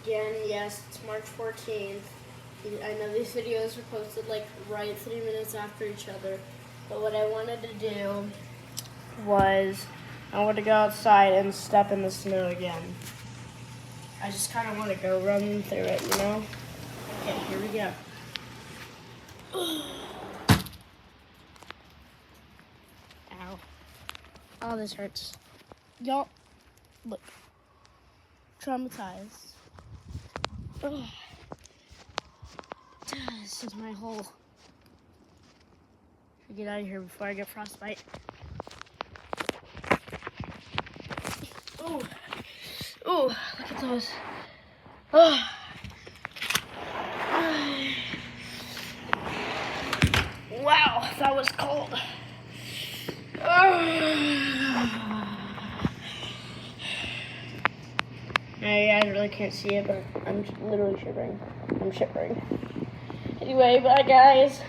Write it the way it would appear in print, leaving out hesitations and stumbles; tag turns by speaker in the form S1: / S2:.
S1: Again, yes, it's March 14th. I know these videos are posted like right 3 minutes after each other, but what I wanted to do was I want to go outside and step in the snow again. I just kind of want to go run through it, you know? Okay, here we go. Ow. Oh, this hurts. Y'all, look. Traumatized. Ugh. This is my hole. Get out of here before I get frostbite. Ooh. Ooh, look at those. Oh. Wow, that was cold. I really can't see it, but I'm literally shivering. I'm shivering. Anyway, bye guys.